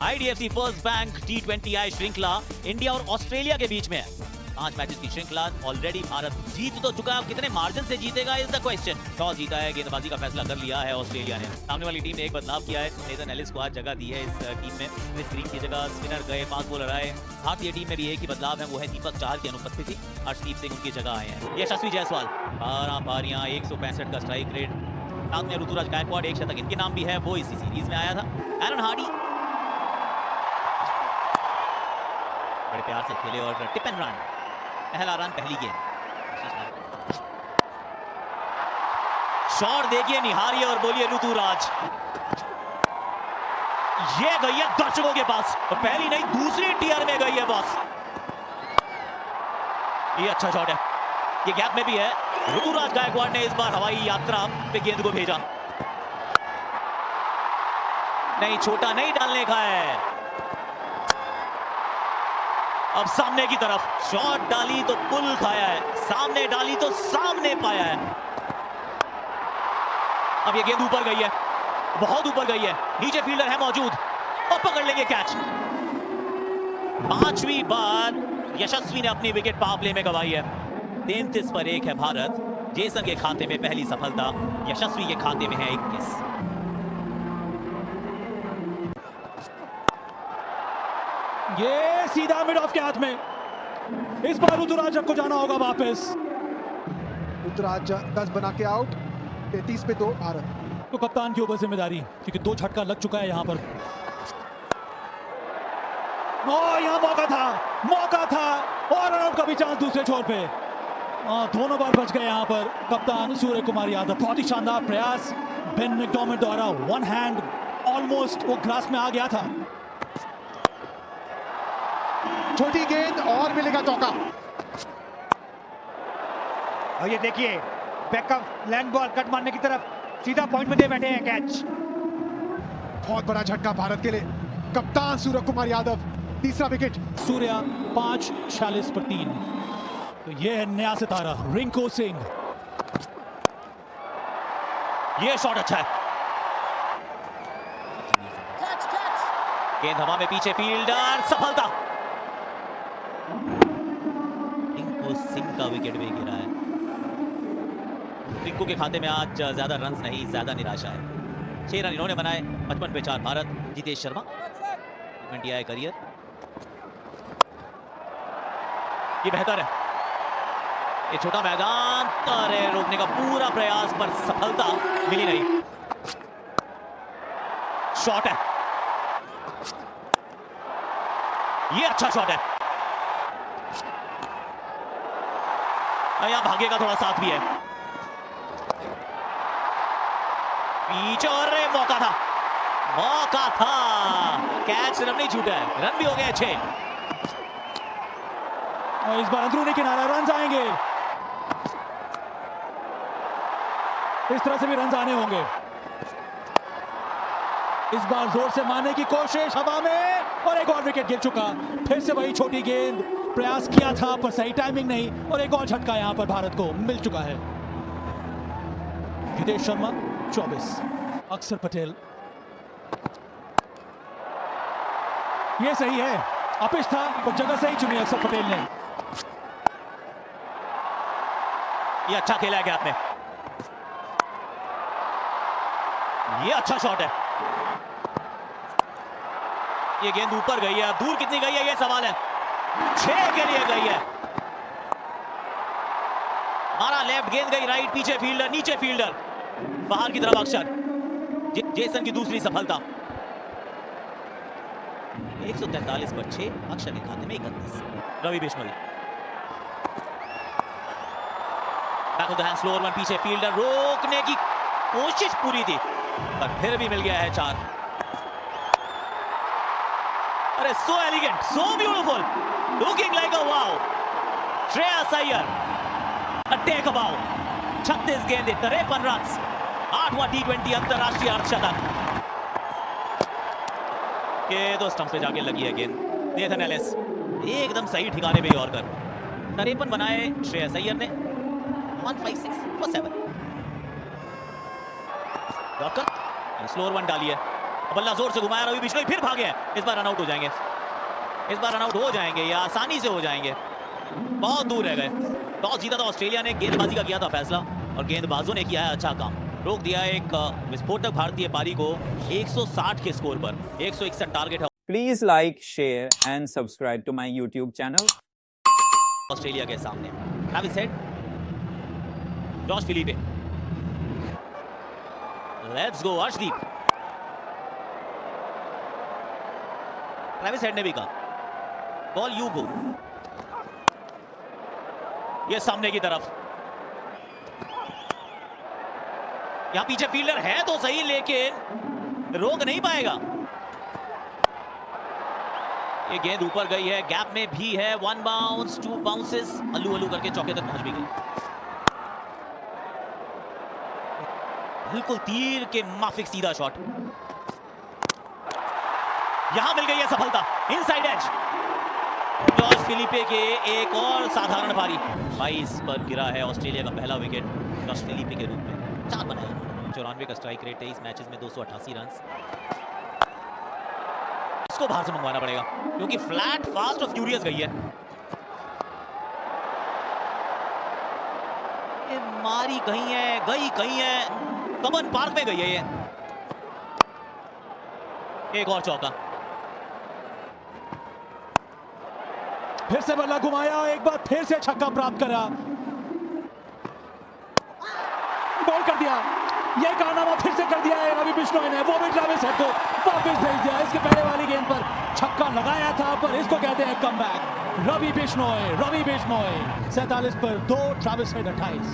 IDFC first bank T20I श्रृंखला India और Australia के बीच में है। 5 मैचेस की श्रृंखला ऑलरेडी भारत जीत तो चुका है, अब कितने मार्जिन से जीतेगा इज द क्वेश्चन। टॉस जीता है, गेंदबाजी का फैसला कर लिया है ऑस्ट्रेलिया ने। सामने वाली टीम ने एक बदलाव किया है, नेथन एलिस को आज जगह दी है इस टीम में। क्रिस ग्रीन की जगह स्पिनर गए, 5 बॉलर आए। भारतीय टीम में भी एक ही बदलाव है, वो है दीपक चाहर की अनुपस्थिति। अर्शदीप सिंह उनकी जगह आए हैं। यशस्वी जायसवाल 12 पारियां, 165 का स्ट्राइक रेट। साथ में ऋतुराज गायकवाड़, 1 शतक इनके नाम भी है, वो इसी सीरीज में आया था। एरन हार्डी बड़े प्यार से खेले और टिप एंड रन, पहला रन पहली गेंद। शॉट देखिए, निहारिए और बोलिए ऋतुराज। ये गई है दर्शकों के पास और पहली नहीं दूसरी टियर में गई है बॉस। ये अच्छा शॉट है, ये गैप में भी है। ऋतुराज गायकवाड़ ने इस बार हवाई यात्रा पे गेंद को भेजा। नहीं, छोटा नहीं डालने का है। अब सामने की तरफ शॉट डाली तो पुल खाया है, सामने डाली तो सामने पाया है। अब ये गेंद ऊपर गई है, बहुत ऊपर गई है, नीचे फील्डर है मौजूद और पकड़ लेंगे कैच। 5वीं बार यशस्वी ने अपनी विकेट पावर प्ले में गंवाई है। 33 पर 1 है भारत। जेसन के खाते में पहली सफलता, यशस्वी के खाते में है 21। ये सीधा मिड ऑफ के हाथ में। इस बार ऋतुराज को जाना होगा वापस। ऋतुराज 10 बना के आउट। 33 पे 2 भारत। तो कप्तान की ऊपर जिम्मेदारी, क्योंकि 2 झटका लग चुका है यहां पर। यहां मौका था और रन आउट का भी चांस दूसरे छोर पे। दोनों बार बच गए यहां पर कप्तान सूर्य कुमार यादव। बहुत ही शानदार प्रयास बेन मैकडॉर्मिट द्वारा। वन हैंड ऑलमोस्ट वो ग्रास में आ गया था। छोटी गेंद और मिलेगा चौका। और ये देखिए बैकअप लैंड बॉल कट मारने की तरफ सीधा पॉइंट में दे बैठे हैं कैच। बहुत बड़ा झटका भारत के लिए। कप्तान सूर्य कुमार यादव, तीसरा विकेट। सूर्या 5 पर 3। तो ये है नया सितारा रिंकू सिंह। ये शॉट अच्छा है, गेंद हवा में, पीछे फील्डर, सफलता। रिंकू सिंह का विकेट भी गिरा है। रिंकू के खाते में आज ज्यादा रन्स नहीं, ज्यादा निराशा है। 6 रन इन्होंने बनाए, 55 पे 4 भारत। जितेश शर्मा T20I करियर, ये बेहतर है। ये छोटा मैदान, अरे रोकने का पूरा प्रयास पर सफलता मिली नहीं। शॉट है, ये अच्छा शॉट है। यहां भागे का थोड़ा साथ भी है। पीछे और मौका था, कैच, रन नहीं छूटा है, रन भी हो गए 6। और इस बार अंदरूनी किनारा रन आएंगे। इस तरह से भी रन आने होंगे। इस बार जोर से मारने की कोशिश हवा में और एक और विकेट गिर चुका। फिर से वही छोटी गेंद, प्रयास किया था पर सही टाइमिंग नहीं और एक और झटका यहां पर भारत को मिल चुका है। जितेश शर्मा 24, अक्षर पटेल। ये सही है, अपिश था पर जगह सही चुनी अक्षर पटेल ने। ये अच्छा खेला है गैप में, ये अच्छा शॉट है। ये गेंद ऊपर गई है, दूर कितनी गई है ये सवाल है। 6 के लिए गई है। मारा लेफ्ट, गेंद गई राइट, पीछे फील्डर, नीचे फील्डर, बाहर की तरफ अक्षर। जेसन की दूसरी सफलता। 143 पर 6, अक्षर के खाते में 31। Ravi Bishnoi back of the hand, slower one, पीछे फील्डर, रोकने की कोशिश पूरी थी पर फिर भी मिल गया है 4। अरे so elegant, so beautiful, looking like a wow. Shreyas Iyer, a take about. 36 गेंदें, 53 रन, 8वां T20 अंतरराष्ट्रीय अर्धशतक। ये तो स्टंप पे जाके लगी है गेंद। नेथन एलिस एकदम सही ठिकाने पे यॉर्कर। 53 बनाए श्रेयस अय्यर ने। 156 for 7। यॉर्कर, स्लोअर वन डाली है। बल्ला जोर से घुमाया, रवि बिश्नोई फिर भागे हैं। इस बार रनआउट हो जाएंगे, इस बार रनआउट हो जाएंगे या आसानी से हो जाएंगे, बहुत दूर रह गए। टॉस जीता था ऑस्ट्रेलिया ने, गेंदबाजी का किया था फैसला और गेंदबाजों ने किया है अच्छा काम, रोक दिया एक विस्फोटक भारतीय पारी को 160 के स्कोर पर। 161 टारगेट है। Please like, share and subscribe to my YouTube channel. Australia के सामने Travis head, Josh Philippe, let's go Arshdeep. Travis head ने भी कहा बॉल यू गो, ये सामने की तरफ, यहां पीछे फील्डर है तो सही लेकिन रोक नहीं पाएगा। ये गेंद ऊपर गई है, गैप में भी है, 1 बाउंस 2 बाउंसेस, अल्लू अल्लू करके चौके तक पहुंच भी गई। बिल्कुल तीर के माफिक सीधा शॉट, यहां मिल गई है सफलता, इनसाइड एज। जॉश फिलिपे के एक और साधारण पारी, 22 पर गिरा है ऑस्ट्रेलिया का पहला विकेट जॉश फिलिपे के रूप में। 4 बनाए, 94 का स्ट्राइक रेट, 23 मैचेस में 288 रन। इसको बाहर से मंगवाना पड़ेगा क्योंकि फ्लैट फास्ट और फ्यूरियस गई है। ये मारी कहीं है, गई कहीं है, कमन पार्क में गई है ये। एक और चौका, फिर से बल्ला घुमाया, एक बार फिर से छक्का प्राप्त करा, बॉल कर दिया। ये कारनामा फिर से कर दिया है रवि बिश्नोई ने, वो भी ट्रैविस हेड को वापस भेज दिया। इसके पहले वाली गेंद पर छक्का लगाया था, पर इसको कहते हैं कमबैक। रवि बिश्नोई 47 पर 2, ट्रैविस हेड 28।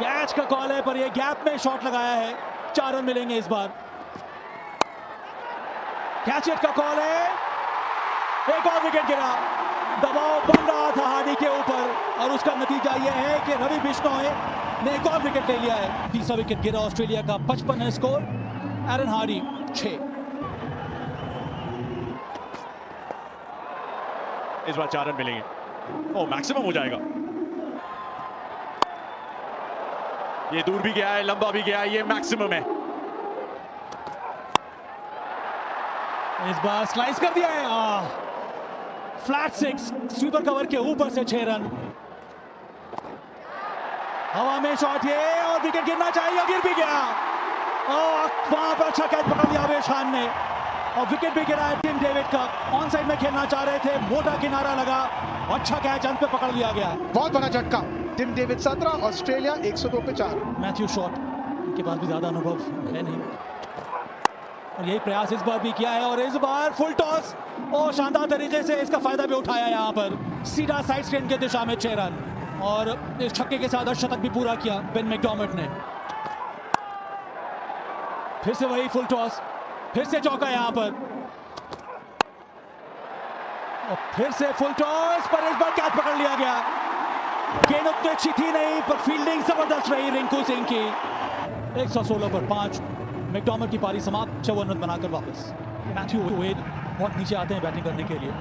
कैच का कॉल है पर ये गैप में शॉट लगाया है, 4 रन मिलेंगे इस बार। कैच हिट का कॉल है, एक और विकेट गिरा। दबाव बन रहा था हार्डी के ऊपर और उसका नतीजा यह है कि रवि बिश्नोई ने एक और विकेट ले लिया है। तीसरा विकेट गिरा ऑस्ट्रेलिया का, 55 है स्कोर। एरन हार्डी 6। इस बार 4 रन मिलेंगे, ओ मैक्सिमम हो जाएगा। ये दूर भी गया है, लंबा भी गया है, ये मैक्सिमम है। इस बार स्लाइस कर दिया है, फ्लैट 6, स्वीपर कवर के ऊपर से 6 रन। हवा में शॉट ये, और विकेट गिरना चाहिए, गिर भी गया। वहां पर अच्छा कैच पकड़ लिया आवेश खान ने और विकेट भी गिरा है टिम डेविड का। ऑन साइड में खेलना चाह रहे थे, मोटा किनारा लगा, अच्छा कैच अंत पे पकड़ लिया गया। बहुत बड़ा झटका, टिम डेविड 17, ऑस्ट्रेलिया 102 पे 4। मैथ्यू शॉट, इनके पास भी ज्यादा अनुभव है नहीं और यही प्रयास इस बार भी किया है और इस बार फुल टॉस और शानदार तरीके से इसका फायदा भी उठाया। यहाँ पर सीधा साइड स्क्रीन के दिशा में 6 रन और इस छक्के के साथ शतक भी पूरा किया बेन मैकडॉर्मिट ने। फिर से वही फुल टॉस, फिर से चौका यहाँ पर और फिर से फुल टॉस, पर इस बार कैच पकड़ लिया गया। गेंद उतनी अच्छी थी नहीं पर फील्डिंग जबरदस्त रही रिंकू सिंह की। 116 पर 5, मैकडॉर्मिट की पारी समाप्त, 54 रन बनाकर वापस। मैथ्यू वेड बहुत नीचे आते हैं बैटिंग करने के लिए।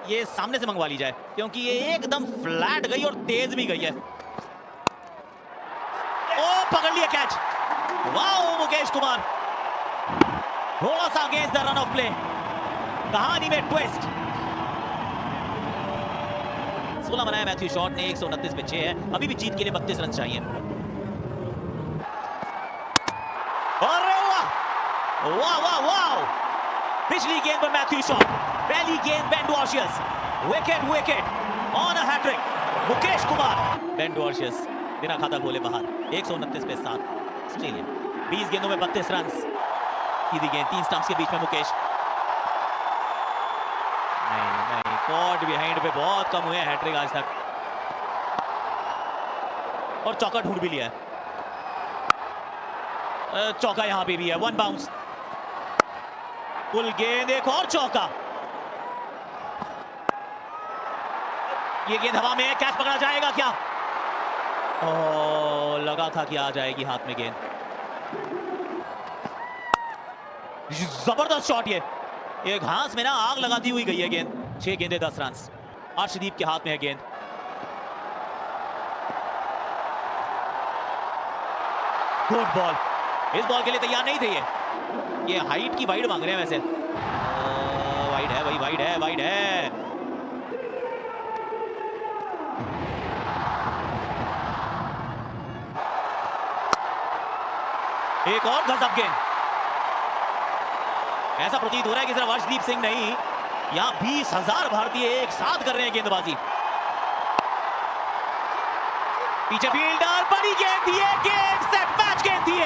ये सामने से मंगवा ली जाए क्योंकि ये एकदम फ्लैट गई और तेज भी गई है। ओ पकड़ लिया कैच, वाओ मुकेश कुमार, थोड़ा सा against the run of play, कहानी में ट्विस्ट। 16 बनाया मैथ्यू शॉट ने, 129 पे 6 है, अभी भी जीत के लिए 32 रन चाहिए। अरे वाह वाह वाह वाह, पिछली गेंद पर मैथ्यू शॉट, पहली गेंद Ben Dwarshuis, wicket wicket on a hat trick Mukesh Kumar. Ben Dwarshuis बिना खाता खोले बाहर, 129 पे 7 ऑस्ट्रेलिया। 20 गेंदों में 32 रन, सीधी गेंद 3 स्टंप्स के बीच में मुकेश। नहीं, कॉट बिहाइंड पे बहुत कम हुए हैट्रिक आज तक और चौका ढूंढ भी लिया है। चौका यहां पे भी है, 1 बाउंस, फुल गेंद, एक और चौका। ये गेंद हवा में है, कैच पकड़ा जाएगा क्या? ओह, लगा था कि आ जाएगी हाथ में गेंद। जबरदस्त शॉट ये घास में ना आग लगाती हुई गई है गेंद। 6 गेंदे 10 रन, अर्शदीप के हाथ में है गेंद। गुड बॉल, इस बॉल के लिए तैयार नहीं थे ये हाइट की वाइड मांग रहे हैं वैसे। वाइड है भाई, वाइड है, वाइड है। एक और गजब गेंद। ऐसा प्रतीत हो रहा है कि सिर्फ अर्शदीप सिंह नहीं, यहां 20,000 भारतीय एक साथ कर रहे हैं गेंदबाजी। पीछे फील्डर, बड़ी गेंद थी, गेम सेट मैच गेंद थी।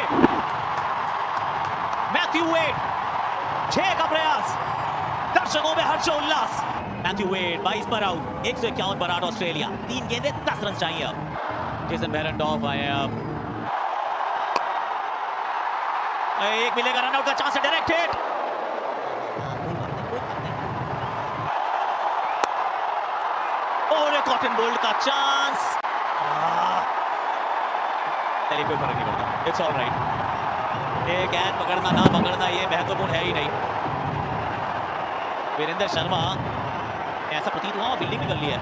मैथ्यू वेड, 6 का प्रयास, दर्शकों में हर्षोल्लास। मैथ्यू वेड 22 पर आउट, 151 पर आउट ऑस्ट्रेलिया। 3 गेंदें 10 रन चाहिए अब। जेसन बेरेंडॉर्फ आए अब, एक मिलेगा, रनआउट का चांस है, डायरेक्ट हिट। और कॉटन बोल्ड का चांस। चलिए कोई फर्क नहीं पड़ता, इट्स ऑल राइट। ये कैच पकड़ना ना पकड़ना ये महत्वपूर्ण है ही नहीं। वीरेंद्र शर्मा, ऐसा प्रतीत हुआ फील्डिंग भी कर ली है।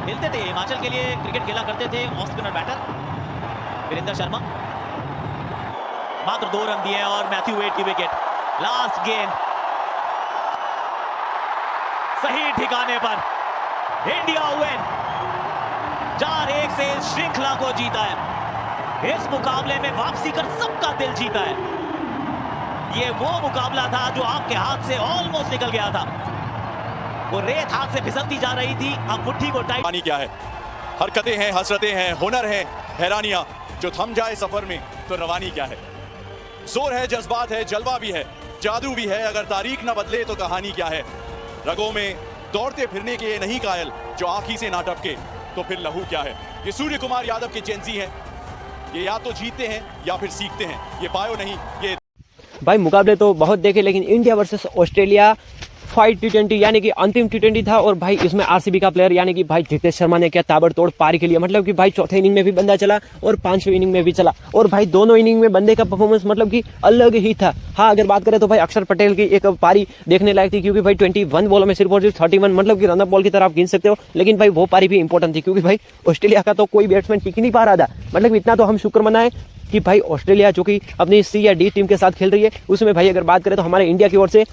खेलते थे हिमाचल के लिए, क्रिकेट खेला करते थे, off spinner batter Virendra Sharma. मात्र 2 रन दिए और मैथ्यू वेड की विकेट। लास्ट गेंद सही ठिकाने पर, इंडिया विन, 4-1 से इस श्रृंखला को जीता है। इस मुकाबले में वापसी कर सबका दिल जीता है। ये वो मुकाबला था जो आपके हाथ से ऑलमोस्ट निकल गया था। वो रेत हाथ से फिसलती जा रही थी, अब मुट्ठी को टाइट। पानी क्या है, हरकतें हैं, हसरतें हैं, हुनर है, हैरानियां। जो थम जाए सफर में तो रवानी क्या है। जोर है, जज्बात है, जलवा भी है, जादू भी है। अगर तारीख ना बदले तो कहानी क्या है। रगों में दौड़ते फिरने के ये नहीं कायल, जो आंखी से ना टपके तो फिर लहू क्या है। ये सूर्य कुमार यादव के जेंजी हैं। ये या तो जीतते हैं या फिर सीखते हैं, ये बायो नहीं। ये भाई मुकाबले तो बहुत देखे, लेकिन India versus Australia fight T20 यानी कि अंतिम T20 था। और भाई इसमें आरसीबी का प्लेयर यानी कि भाई जितेश शर्मा ने क्या ताबड़तोड़ पारी के लिए, मतलब कि भाई चौथे इनिंग में भी बंदा चला और 5वें इनिंग में भी चला। और भाई दोनों इनिंग में बंदे का परफॉर्मेंस मतलब कि अलग ही था। हाँ, अगर बात करें तो भाई अक्षर पटेल की एक पारी देखने लायक थी, क्योंकि भाई 21 बॉलों में सिर्फ और सिर्फ 31 मतलब कि रनअप बॉल की तरह आप गिन सकते हो। लेकिन भाई वो पारी भी इंपॉर्टेंट थी, क्योंकि भाई ऑस्ट्रेलिया का तो कोई बैट्समैन टिक नहीं पा रहा था। मतलब इतना तो हम शुक्र मनाएं कि भाई ऑस्ट्रेलिया जो कि अपनी C या D टीम के साथ खेल रही है, उसमें भाई अगर बात करें तो हमारे इंडिया की ओर से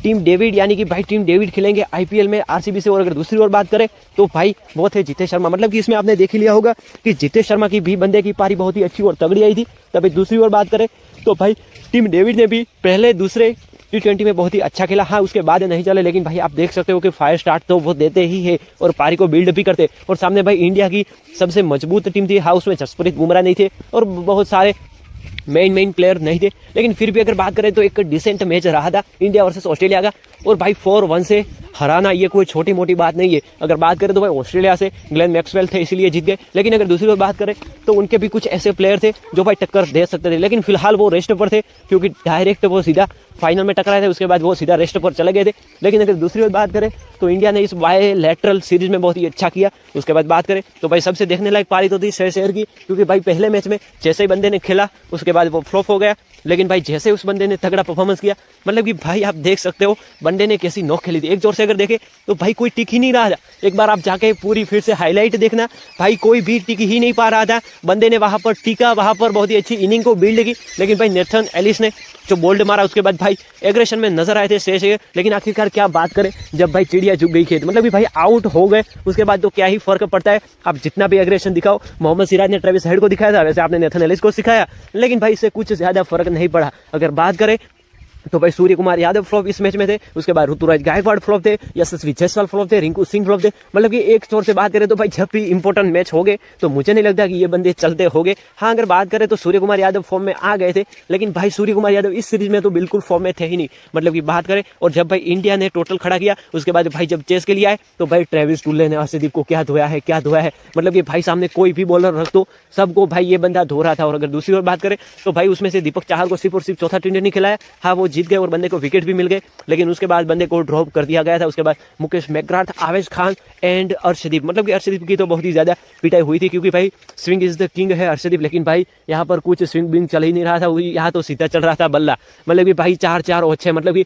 टीम डेविड यानी कि भाई टीम डेविड खेलेंगे IPL में आरसीबी से। और अगर दूसरी ओर बात करें तो भाई वो थे जितेश शर्मा। मतलब कि इसमें आपने देख ही लिया होगा कि जितेश शर्मा की भी बंदे की पारी बहुत ही अच्छी और तगड़ी आई थी। तभी दूसरी ओर बात करें तो भाई टीम डेविड ने भी पहले दूसरे T20 में बहुत ही अच्छा खेला। हाँ, उसके बाद नहीं चले, लेकिन भाई आप देख सकते हो कि फायर स्टार्ट तो वो देते ही है और पारी को बिल्ड भी करते। और सामने भाई इंडिया की सबसे मजबूत टीम थी। हाँ, उसमें जसप्रीत बुमराह नहीं थे और बहुत सारे मेन प्लेयर नहीं थे, लेकिन फिर भी अगर बात करें तो एक डिसेंट मैच रहा था इंडिया वर्सेस ऑस्ट्रेलिया का। और भाई 4-1 से हराना ये कोई छोटी मोटी बात नहीं है। अगर बात करें तो भाई ऑस्ट्रेलिया से ग्लेन मैक्सवेल थे, इसीलिए जीत गए। लेकिन अगर दूसरी ओर बात करें तो उनके भी कुछ ऐसे प्लेयर थे जो भाई टक्कर दे सकते थे, लेकिन फिलहाल वो रेस्ट पर थे, क्योंकि डायरेक्ट वो सीधा फाइनल में टकराए थे, उसके बाद वो सीधा रेस्ट पर चले गए थे। लेकिन अगर दूसरी ओर बात करें तो इंडिया ने इस बायलैटरल सीरीज में बहुत ही अच्छा किया। उसके बाद बात करें तो भाई सबसे देखने लायक पारी तो थी श्रेयस अय्यर की, क्योंकि भाई पहले मैच में जैसे ही बंदे ने खेला उसके बाद वो फ्लॉप हो गया। लेकिन भाई जैसे उस बंदे ने तगड़ा परफॉर्मेंस किया, मतलब कि भाई आप देख सकते हो बंदे ने कैसी नॉक खेली थी। एक जोर से अगर देखे तो भाई कोई टिक ही नहीं रहा था। एक बार आप जाके पूरी फिर से हाईलाइट देखना, भाई कोई भी टिक ही नहीं पा रहा था। बंदे ने वहां पर टिका, वहां पर बहुत ही अच्छी इनिंग को बिल्ड की। लेकिन भाई नेथन एलिस ने जो बोल्ड मारा, उसके बाद भाई एग्रेशन में नजर आए थे श्रेयस अय्यर। लेकिन आखिरकार क्या बात करें, जब भाई चिड़िया चुग गई खेत, मतलब कि भाई आउट हो गए, उसके बाद तो क्या ही फर्क पड़ता है। आप जितना भी एग्रेशन दिखाओ, मोहम्मद सिराज ने ट्रेविस हेड को दिखाया था, वैसे आपने नेथन एलिस को सिखाया, लेकिन भाई इससे कुछ ज्यादा फर्क नहीं पड़ा। अगर बात करें तो भाई सूर्य कुमार यादव फ्लॉप इस मैच में थे, उसके बाद ऋतुराज गायकवाड़ फ्लॉप थे, यशस्वी जायसवाल फ्लॉप थे, रिंकू सिंह फ्लॉप थे। मतलब कि एक तौर से बात करें तो भाई जब भी इंपॉर्टेंट मैच हो गए तो मुझे नहीं लगता कि ये बंदे चलते हो गए। हाँ, अगर बात करें तो सूर्य कुमार यादव फॉर्म में आ गए थे, लेकिन भाई सूर्य कुमार यादव इस सीरीज में तो बिल्कुल फॉर्म में थे ही नहीं। मतलब कि बात करें, और जब भाई इंडिया ने टोटल खड़ा किया, उसके बाद भाई जब चेस के लिए आए तो भाई ट्रेविस टुल्ले ने अर्शदीप को क्या धोया है, क्या धोया है। मतलब कि भाई सामने कोई भी बॉलर रख दो, सबको भाई ये बंदा धो रहा था। और अगर दूसरी ओर बात करें तो भाई उसमें से दीपक चाहर को सिर्फ और सिर्फ चौथा T20 खिलाया। हाँ, वो जीत गए और बंदे को विकेट भी मिल गए, लेकिन उसके बाद बंदे को ड्रॉप कर दिया गया था। उसके बाद मुकेश मैकग्राथ, आवेश खान एंड अर्शदीप, मतलब कि अर्शदीप की तो बहुत ही ज्यादा पिटाई हुई थी, क्योंकि भाई स्विंग इज द किंग है अर्शदीप। लेकिन भाई यहाँ पर कुछ स्विंग बिंग चल ही नहीं रहा था, यहाँ तो सीधा चल रहा था बल्ला। मतलब कि भाई 4-4 और 6, मतलब कि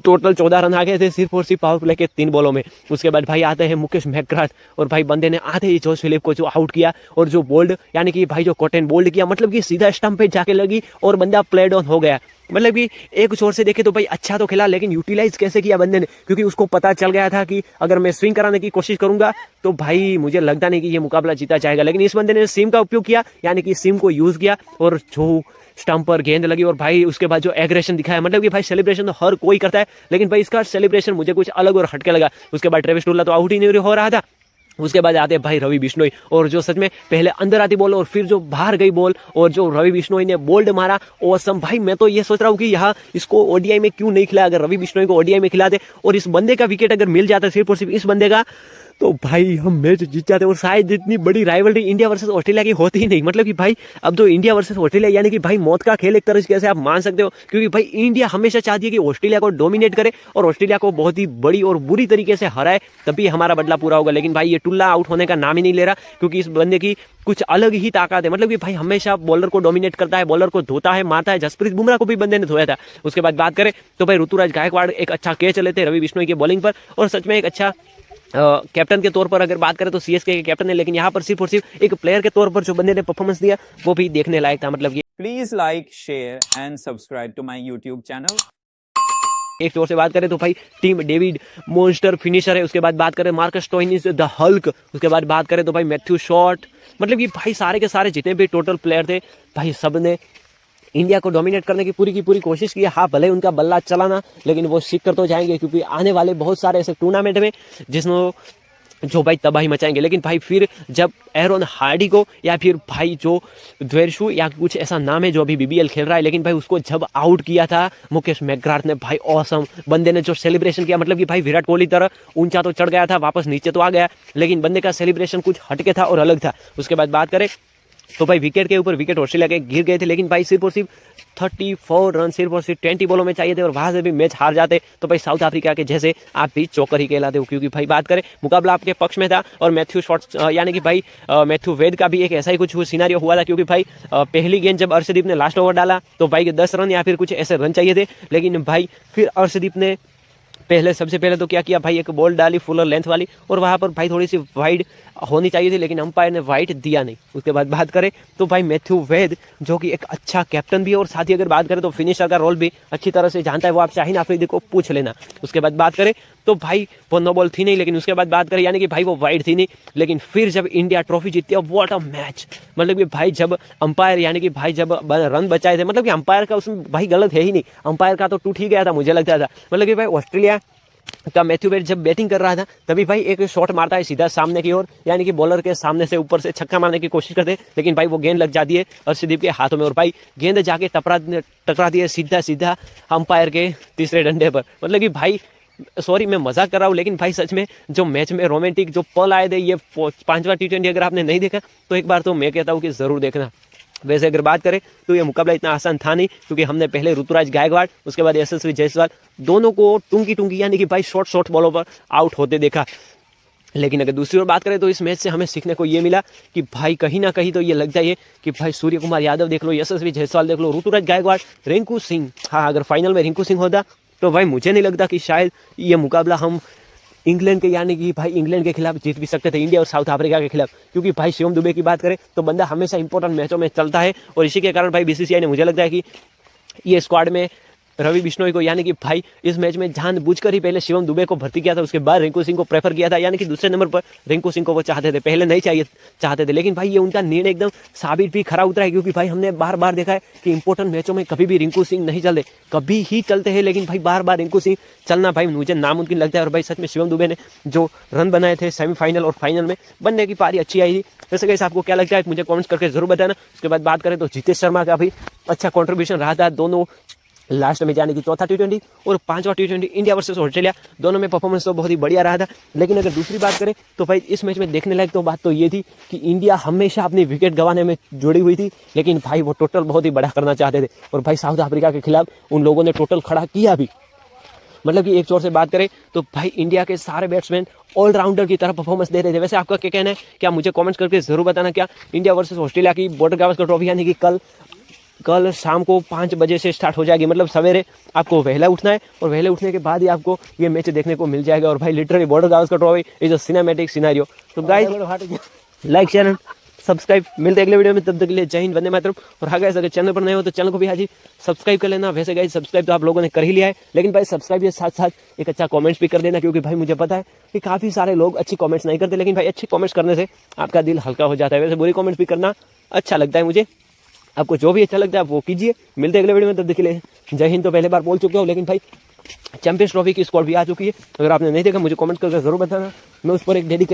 टोटल 14 रन आ गए थे सिर्फ और सिर्फ पावर प्ले के 3 बॉलों में। उसके बाद भाई आते हैं मुकेश मैकग्राथ और भाई बंदे ने आते ही जोश फिलिप को जो आउट किया और जो बोल्ड यानी कि भाई जो कॉटन बोल्ड किया, मतलब कि सीधा स्टंप पे जाके लगी और बंदा प्लेड ऑन हो गया। मतलब कि एक छोर से देखे तो भाई अच्छा तो खेला, लेकिन यूटिलाइज कैसे किया बंदे ने, क्योंकि उसको पता चल गया था कि अगर मैं स्विंग कराने की कोशिश करूंगा तो भाई मुझे लगता नहीं कि ये मुकाबला जीता जाएगा। लेकिन इस बंदे ने सीम का उपयोग किया, यानी कि सीम को यूज किया और जो स्टंप पर गेंद लगी और भाई उसके बाद जो एग्रेशन दिखाया, मतलब कि भाई सेलिब्रेशन तो हर कोई करता है, लेकिन भाई इसका सेलिब्रेशन मुझे कुछ अलग और हटके लगा। उसके बाद ट्रेविस टुल्ला तो आउट ही नहीं हो रहा था। उसके बाद आते भाई रवि बिश्नोई और जो सच में पहले अंदर आती बॉल और फिर जो बाहर गई बॉल और जो रवि बिश्नोई ने बोल्ड मारा ऑसम। भाई मैं तो ये सोच रहा हूँ कि यहाँ इसको ओडीआई में क्यों नहीं खिलाया, अगर रवि बिश्नोई को ओडीआई में खिलाते और इस बंदे का विकेट अगर मिल जाता सिर्फ और सिर्फ इस बंदे का, तो भाई हम मैच जीत जाते और शायद इतनी बड़ी राइवलरी इंडिया वर्सेस ऑस्ट्रेलिया की होती ही नहीं। मतलब कि भाई अब तो इंडिया वर्सेस ऑस्ट्रेलिया यानी कि भाई मौत का खेल एक तरह से आप मान सकते हो, क्योंकि भाई इंडिया हमेशा चाहती है कि ऑस्ट्रेलिया को डोमिनेट करे और ऑस्ट्रेलिया को बहुत ही बड़ी और बुरी तरीके से हराए, तभी हमारा बदला पूरा होगा। लेकिन भाई ये टुल्ला आउट होने का नाम ही नहीं ले रहा, क्योंकि इस बंदे की कुछ अलग ही ताकत है। मतलब कि भाई हमेशा बॉलर को डोमिनेट करता है, बॉलर को धोता है, मारता है। जसप्रीत बुमराह को भी बंदे ने धोया था। उसके बाद बात करें तो भाई ऋतुराज गायकवाड़ एक अच्छा कैच लेते रवि बिश्नोई की बॉलिंग पर और सच में एक अच्छा कैप्टन के तौर पर अगर बात करें तो सीएसके के कैप्टन है, लेकिन यहाँ पर सिर्फ और सिर्फ एक प्लेयर के तौर पर जो बंदे ने परफॉर्मेंस दिया वो भी देखने लायक था। मतलब Please like, share and subscribe to my YouTube channel. एक तौर से बात करें तो भाई टीम डेविड मॉन्स्टर फिनिशर है। उसके बाद बात करें मार्कस स्टोइनिस द हल्क। उसके बाद बात करें तो भाई मैथ्यू शॉर्ट। मतलब कि भाई सारे के सारे जितने भी टोटल प्लेयर थे भाई सब ने इंडिया को डोमिनेट करने की पूरी कोशिश की। हाँ भले उनका बल्ला चलाना, लेकिन वो सीख कर तो जाएंगे, क्योंकि आने वाले बहुत सारे ऐसे टूर्नामेंट में जिसमें जो भाई तबाही मचाएंगे। लेकिन भाई फिर जब एरोन हार्डी को या फिर भाई जो द्वेरशु या कुछ ऐसा नाम है जो अभी बीबीएल खेल रहा है, लेकिन भाई उसको जब आउट किया था मुकेश मैकग्राथ ने, भाई ऑसम बंदे ने जो सेलिब्रेशन किया, मतलब कि भाई विराट कोहली तरह ऊंचा तो चढ़ गया था, वापस नीचे तो आ गया, लेकिन बंदे का सेलिब्रेशन कुछ हटके था और अलग था। उसके बाद बात करें तो भाई विकेट के ऊपर विकेट ऑस्ट्रेलिया के गिर गए थे, लेकिन भाई सिर्फ और सिर्फ 34 रन सिर्फ और सिर्फ 20 बॉलों में चाहिए थे और वहां से भी मैच हार जाते तो भाई साउथ अफ्रीका के जैसे आप भी चौकर ही कहलाते हो। क्योंकि भाई बात करें मुकाबला आपके पक्ष में था और मैथ्यू शॉर्ट यानी कि भाई मैथ्यू वेद का भी एक ऐसा ही कुछ सिनारियो हुआ था, क्योंकि भाई पहली गेंद जब अर्शदीप ने लास्ट ओवर डाला तो भाई 10 रन या फिर कुछ ऐसे रन चाहिए थे, लेकिन भाई फिर अर्शदीप ने सबसे पहले तो क्या किया भाई, एक बॉल डाली फुलर लेंथ वाली और वहां पर भाई थोड़ी सी वाइड होनी चाहिए थी, लेकिन अंपायर ने वाइड दिया नहीं। उसके बाद बात करें तो भाई मैथ्यू वेद जो कि एक अच्छा कैप्टन भी है और साथ ही अगर बात करें तो फिनिशर का रोल भी अच्छी तरह से जानता है, वो आप शाहीन अफरीदी को पूछ लेना। उसके बाद बात करें तो भाई वो नो बॉल थी नहीं, लेकिन उसके बाद बात करें यानी कि भाई वो वाइड थी नहीं, लेकिन फिर जब इंडिया ट्रॉफी जीतती है व्हाट अ मैच। मतलब कि भाई जब अंपायर यानी कि भाई जब रन बचाए थे, मतलब कि अंपायर का उसमें भाई गलत है ही नहीं, अंपायर का तो टूट ही गया था मुझे लगता था। मतलब कि भाई ऑस्ट्रेलिया का मैथ्यू वेड जब बैटिंग कर रहा था तभी भाई एक शॉट मारता है सीधा सामने की ओर, यानी कि बॉलर के सामने से ऊपर से छक्का मारने की कोशिश करते हैं, लेकिन भाई वो गेंद लग जाती है अर्शदीप के हाथों में और भाई गेंद जाके टकराती है सीधा अंपायर के तीसरे डंडे पर। मतलब कि भाई सॉरी मैं मजाक कर रहा हूँ, लेकिन भाई सच में जो मैच में रोमांटिक जो पल आए थे, ये 5वां T20 अगर आपने नहीं देखा तो एक बार तो मैं कहता हूँ कि जरूर देखना। वैसे अगर बात करें तो ये मुकाबला इतना आसान था नहीं, क्योंकि हमने पहले ऋतुराज गायकवाड़ उसके बाद यशस्वी जायसवाल दोनों को टूंकी यानी कि भाई शॉर्ट बॉलों पर आउट होते देखा। लेकिन अगर दूसरी ओर बात करें तो इस मैच से हमें सीखने को ये मिला कि भाई कहीं ना कहीं तो ये लगता है कि भाई सूर्य कुमार यादव देख लो, यशस्वी जायसवाल देख लो, ऋतुराज गायकवाड़, रिंकू सिंह, हाँ अगर फाइनल में रिंकू सिंह होता तो भाई मुझे नहीं लगता कि शायद ये मुकाबला हम इंग्लैंड के यानी कि भाई इंग्लैंड के खिलाफ जीत भी सकते थे, इंडिया और साउथ अफ्रीका के खिलाफ। क्योंकि भाई शिवम दुबे की बात करें तो बंदा हमेशा इंपॉर्टेंट मैचों में चलता है और इसी के कारण भाई बीसीसीआई ने मुझे लगता है कि ये स्क्वाड में रवि बिश्नोई को यानी कि भाई इस मैच में जानबूझकर ही पहले शिवम दुबे को भर्ती किया था, उसके बाद रिंकू सिंह को प्रेफर किया था, यानी कि दूसरे नंबर पर रिंकू सिंह को वो चाहते थे, पहले नहीं चाहते थे। लेकिन भाई ये उनका निर्णय एकदम साबित भी खरा उतरा है, क्योंकि भाई हमने बार देखा है कि इंपॉर्टेंट मैचों में कभी भी रिंकू सिंह नहीं चलते, कभी ही चलते हैं, लेकिन भाई बार रिंकू सिंह चलना भाई मुझे नामुमकिन लगता है। और भाई सच में शिवम दुबे ने जो रन बनाए थे सेमीफाइनल और फाइनल में, बनने की पारी अच्छी आई थी। वैसे कैसे आपको क्या लगता है मुझे कमेंट्स करके जरूर बताना। उसके बाद बात करें तो जितेश शर्मा का भी अच्छा कॉन्ट्रीब्यूशन रहा था दोनों लास्ट में, यानी कि चौथा T20 और 5वां T20 इंडिया वर्सेस ऑस्ट्रेलिया, दोनों में परफॉर्मेंस तो बहुत ही बढ़िया रहा था। लेकिन अगर दूसरी बात करें तो भाई इस मैच में देखने लायक तो बात तो ये थी कि इंडिया हमेशा अपनी विकेट गंवाने में जुड़ी हुई थी, लेकिन भाई वो टोटल बहुत ही बड़ा करना चाहते थे और भाई साउथ अफ्रीका के खिलाफ उन लोगों ने टोटल खड़ा किया भी। मतलब कि एक जोर से बात करें तो भाई इंडिया के सारे बैट्समैन ऑलराउंडर की तरह परफॉर्मेंस दे रहे थे। वैसे आपका क्या कहना है, क्या मुझे कमेंट्स करके जरूर बताना, क्या इंडिया वर्सेस ऑस्ट्रेलिया की बॉर्डर गावस्कर ट्रॉफी यानी कि कल कल शाम को 5 बजे से स्टार्ट हो जाएगी, मतलब सवेरे आपको वहला उठना है और वहले उठने के बाद ही आपको ये मैच देखने को मिल जाएगा। और भाई literally border Gavaskar trophy is a cinematic scenario. तो गाइस लाइक शेयर सब्सक्राइब, मिलते हैं अगले वीडियो में, तब तक के लिए जय हिंद, वंदे मातरम। और हाँ गाइस, अगर चैनल पर नए हो तो चैनल को भी आज ही सब्सक्राइब कर लेना। वैसे गाइस सब्सक्राइब तो आप लोगों ने कर ही लिया है, लेकिन भाई सब्सक्राइब के साथ साथ एक अच्छा कमेंट्स भी कर देना, क्योंकि भाई मुझे पता है कि काफ़ी सारे लोग अच्छी कमेंट्स नहीं करते, लेकिन भाई अच्छे कमेंट्स करने से आपका दिल हल्का हो जाता है। वैसे बुरी कमेंट्स भी करना अच्छा लगता है मुझे, आपको जो भी अच्छा लगता है आप वो कीजिए। मिलते हैं अगले वीडियो में, तब तक के लिए जय हिंद। तो पहले बार बोल चुके हो, लेकिन भाई चैंपियंस ट्रॉफी की स्क्वाड भी आ चुकी है। अगर आपने नहीं देखा मुझे कमेंट करके जरूर बताना, मैं उस पर एक डेडिकेट